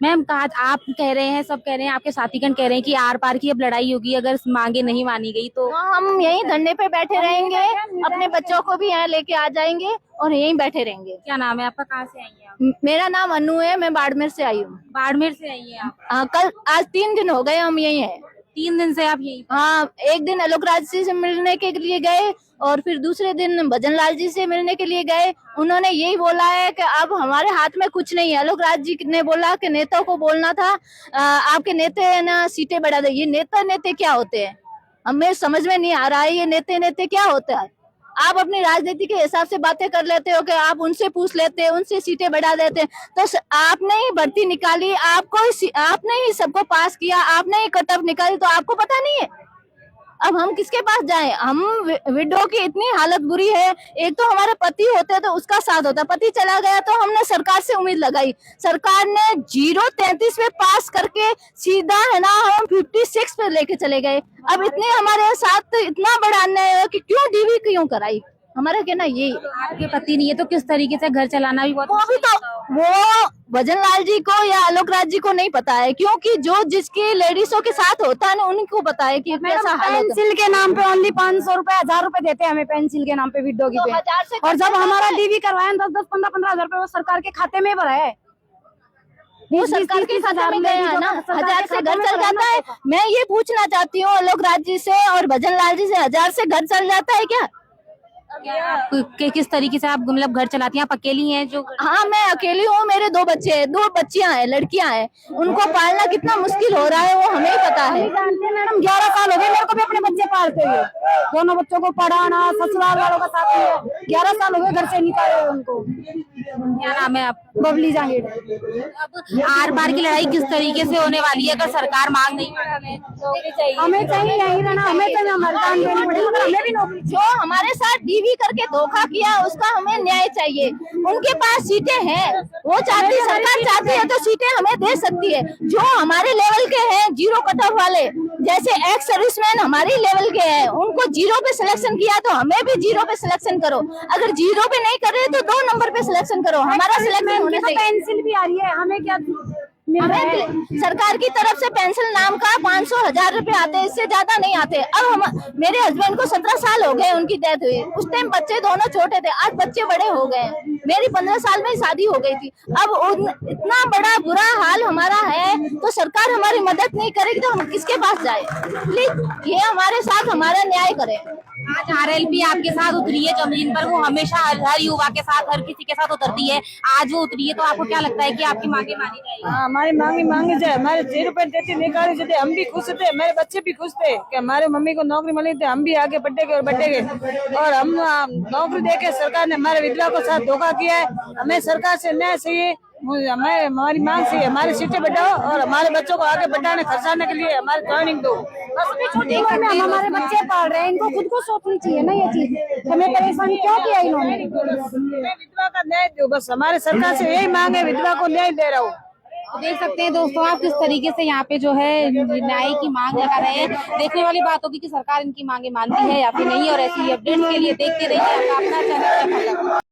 Ma'am कहा आप कह रहे हैं, सब कह रहे हैं, आपके साथीगण कह रहे हैं कि आर पार की अब लड़ाई होगी अगर मांगे नहीं मानी गई तो। हम यहीं धरने पे बैठे रहेंगे, अपने बच्चों को भी यहाँ लेके आ जाएंगे और यहीं बैठे रहेंगे। क्या नाम है आपका, कहाँ से आई हैं आप? मेरा नाम अनु है, मैं बाड़मेर से आई हूँ। बाड़मेर से आई हैं आप? कल आज 3 दिन हो गए हम यहीं हैं। 3 दिन से आप यही? हाँ, एक दिन आलोक राज जी से मिलने के लिए गए और फिर दूसरे दिन भजन लाल जी से मिलने के लिए गए। उन्होंने यही बोला है कि अब हमारे हाथ में कुछ नहीं है। आलोक राज जी ने बोला कि नेताओं को बोलना था आपके नेता ना सीटें बढ़ा दे। ये नेता क्या होते हैं, हमें समझ में नहीं आ रहा है ये नेते क्या होता है। आप अपनी राजनीति के हिसाब से बातें कर लेते हो कि आप उनसे पूछ लेते हैं, उनसे सीटें बढ़ा देते हैं। तो आपने ही भर्ती निकाली, आपने ही सबको पास किया, आपने ही कट ऑफ निकाली, तो आपको पता नहीं है। अब हम किसके पास जाएं? हम विडो की इतनी हालत बुरी है। एक तो हमारे पति होते तो उसका साथ होता, पति चला गया तो हमने सरकार से उम्मीद लगाई, सरकार ने 0.33 पे पास करके सीधा है ना हम 56 पे लेके चले गए। अब इतने हमारे साथ इतना बड़ा अन्याय है कि क्यों डीवी क्यों कराई। हमारा कहना यही। आपके पति नहीं है तो किस तरीके से घर चलाना भी बहुत वो भी तो वो भजन लाल जी को या आलोक राज जी को नहीं पता है, क्योंकि जो जिसकी लेडीजों के साथ होता है ना उनको पता है कि कैसा हाल होता है। पेंसिल के नाम पे ओनली 500 रुपए 1000 रुपए देते हैं हमें पेंसिल के नाम पे विडो की पे। 1000 से और जब हमारा डीवी करवाया 10-10 15-15 हजार रुपए वो सरकार के खाते में भरा है। वो सरकार के खाते में गया है ना, 1000 से घर चल जाता है। मैं ये पूछना चाहती हूँ आलोक राज जी से और भजन लाल जी से, 1000 से घर चल जाता है क्या? किस तरीके से आप मतलब घर चलाती हैं? आप अकेली हैं जो? हाँ, मैं अकेली हूँ, मेरे 2 बच्चे हैं, 2 बच्चियां हैं, लड़कियां हैं। उनको पालना कितना मुश्किल हो रहा है वो हमें ही पता है। मैडम 11 साल हो गए मेरे को भी अपने बच्चे पालते हुए, दोनों बच्चों को पढ़ाना, ससुराल वालों का साथ दिया। 11 साल हो गए घर से निकाले हुए उनको। क्या नाम है आप? बबली जांगीर। अब आर पार की लड़ाई किस तरीके से होने वाली है अगर सरकार मांग नहीं मानी? हमें चाहिए यहीं रहना, हमें चाहिए हमारे काम देनी पड़ेगी, मगर हमें भी नौकरी। जो हमारे साथ डीवी करके धोखा किया उसका हमें न्याय चाहिए। उनके पास सीटें हैं, वो चाहती, सरकार चाहती है तो सीटें हमें दे सकती है। जो हमारे लेवल के हैं, 0 कट ऑफ वाले, जैसे एक्स सर्विसमैन हमारे लेवल के हैं, उनको 0 पे सिलेक्शन किया तो हमें भी 0 पे सिलेक्शन करो। अगर 0 पे नहीं कर रहे तो 2 नंबर पे सिलेक्शन करो, हमारा सिलेक्शन होना चाहिए। पेंसिल भी आ रही है, हमें क्या हमें सरकार की तरफ से पेंशन नाम का 500-1000 रुपए आते हैं, इससे ज्यादा नहीं आते। अब हम मेरे हस्बैंड को 17 साल हो गए उनकी डेथ हुई, उस टाइम बच्चे दोनों छोटे थे, आज बच्चे बड़े हो गए। मेरी 15 साल में ही शादी हो गई थी। अब इतना बड़ा बुरा हाल हमारा है तो सरकार हमारी मदद नहीं करेगी तो हम किसके पास जाए? प्लीज ये हमारे साथ हमारा न्याय करें। आज आरएलपी आपके साथ उतरी है जमीन पर, वो हमेशा हर युवा के साथ, हर किसी के साथ उतरती है, आज वो उतरी है तो आपको क्या लगता है कि आपकी मांगे मानी जाएगी? हमारी मांगी जाए, हमारे 0.33 निकाली जाते, हम भी खुश थे, मेरे बच्चे भी खुश थे कि हमारे मम्मी को नौकरी मिली थी, हम भी आगे बढ़ेंगे और बढ़ेंगे। और हम नौकरी देके सरकार ने हमारे विधवा को साथ धोखा किया है। हमें सरकार से न्याय चाहिए, हमें हमारी मांग से हमारी सीटें बढ़ाओ और हमारे बच्चों को आगे बढ़ाने खर्चाने के लिए हमारे ट्रेनिंग दो। छोटी उम्र में हम हमारे बच्चे पाल रहे हैं, इनको खुद को सोचनी चाहिए ना ये चीज, हमें परेशानी क्यों किया इन्होंने। विधवा का न्याय दो, बस हमारे सरकार से यही मांग है, विधवा को न्याय दे रहा हूँ। देख सकते हैं दोस्तों आप किस तरीके से यहाँ पे जो है न्याय की मांग लगा रहे हैं। देखने वाली बात होगी कि सरकार इनकी मांगे मानती है या फिर नहीं। और ऐसी अपडेट्स के लिए देखते रहिए अपना चैनल।